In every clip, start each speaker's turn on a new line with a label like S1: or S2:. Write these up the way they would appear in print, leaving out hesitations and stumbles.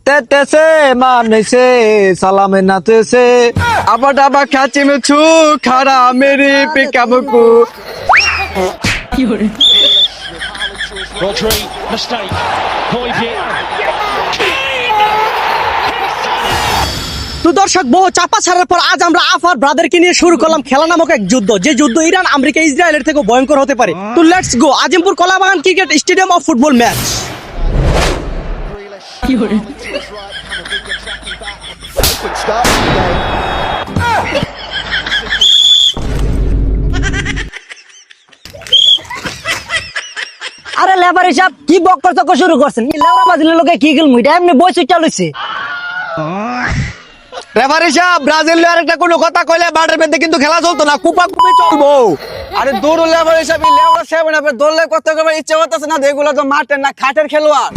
S1: তেতেছে মানেছে সালামে নাচেছে আবার ডাবা খাচি মেছু খারা Mary পিকাবুকু
S2: Rodri, mistake. Hoybier.
S3: তো দর্শক বহু চাপা ছাড়ার পর আজ আমরা আফার ব্রাদারকে নিয়ে শুরু করলাম খেলা নামক এক যুদ্ধ, যে যুদ্ধ ইরান আমেরিকা ইসরায়েলের থেকে ভয়ঙ্কর হতে পারে। তো let's go Azimpur Kalabagan cricket stadium of football match.
S4: আরে লেবার হিসাব কি বক্কর চক্ক শুরু করছেন? লেবরা বাজিলের লোকে কি গেল মুইটা এমনি বই সুইটা লইছে।
S1: রেফারি সাহেব ব্রাজিল আরেকটা কোনো কথা কইলে মাঠের মধ্যে কিন্তু খেলা চলতো না, কুপাকুপি চলবো। আরে দৌড় লেবার হিসাব লেবরা সাহেব না দৌড়লে কত করে ইচ্ছে করতেছে না, এগুলো তো মাঠের না খাটের খেলোয়াড়।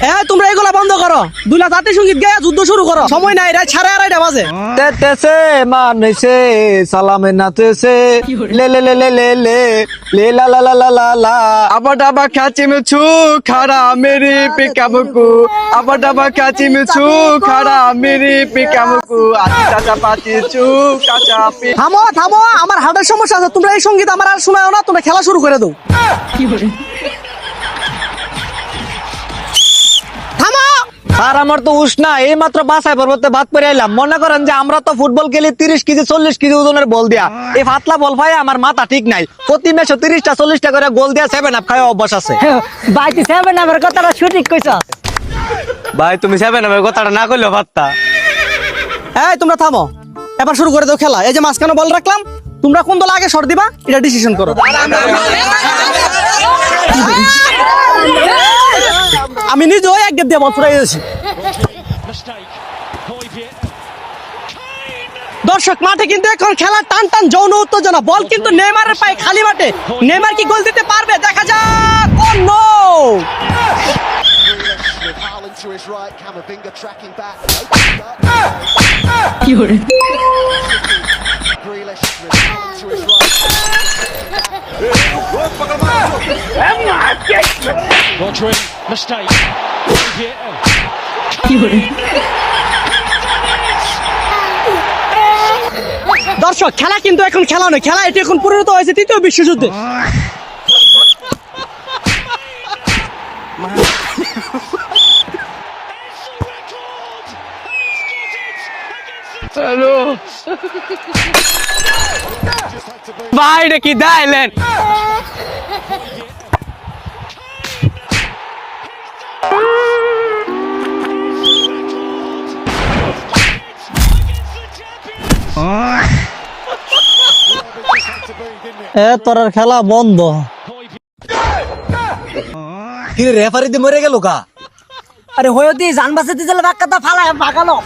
S3: হ্যাঁ তোমরা এগুলা বন্ধ করো, দুলা জাতীয় সঙ্গীত গায়ে যুদ্ধ শুরু করো, সময় নাই, রাত 2:30 বাজে।
S1: তেতেছে মানেছে সালামে নাচেছে লে লে লে লে লে লে লে লা লা লা লা লা লা আবার ডাবা খাচি মেছু খারা মেরি পিকাবুকু আবার ডাবা খাচি মেছু খারা মেরি পিকাবুকু আতি চাচা পাতি চু চাচা পি।
S3: থামো থামো, আমার হার্টের সমস্যা আছে, তোমরা এই সঙ্গীত আমার আর শোনাও না, তোমরা খেলা শুরু করে দাও। থামো।
S1: আর আমার তো উষ্ণা এই মাত্র বাসায় পর্বতে ভাত পরে এলাম। মনে করেন যে আমরা তো ফুটবল খেলি 30 কেজি 40 কেজি ওজনের বল দিয়া, এই পাতলা বল ভাই আমার মাথা ঠিক নাই। প্রতি ম্যাচে 30টা 40টা করে গোল দিয়া 7 আপ খাওয়া অভ্যাস আছে।
S4: ভাই তুই সেভেন আমার কথাটা সঠিক কইছ।
S1: ভাই তুমি 7 আপের কথাটা না কইলেও পারতা।
S3: এই তোমরা থামো, এবার শুরু করে দাও খেলা। এই যে মাঝখানে বল রাখলাম, তোমরা কোন দল আগে শট দিবা এটা ডিসিশন করো। আমি নিজেও এক গেট দিয়ে বল ছুড়াই দিয়েছি।
S2: Mistake. Hoybier.
S3: দর্শক মাঠে কিন্তু এখন খেলা টান টান যৌন উত্তেজনা, বল কিন্তু নেইমারের পায়ে খালি মাঠে। নেইমার কি গোল দিতে পারবে? দেখা যাক। ও no!
S5: With Haaland to his right, Camavinga tracking back. Grealish with Haaland to his right.
S2: Rodri, mistake. Hoybier.
S3: দর্শক খেলা কিন্তু এখন খেলা নয়, খেলা এটি এখন পরিণত হয়েছে তৃতীয় বিশ্বযুদ্ধে।
S1: ভাই এটা কি দাইলেন?
S3: তোর খেলা বন্ধ।
S1: কি রেফারি দিয়ে মরে গেল কা?
S4: আরে হয়তি জান বাঁচাতে দিলে বাক্কাটা ফালা ভাগালো।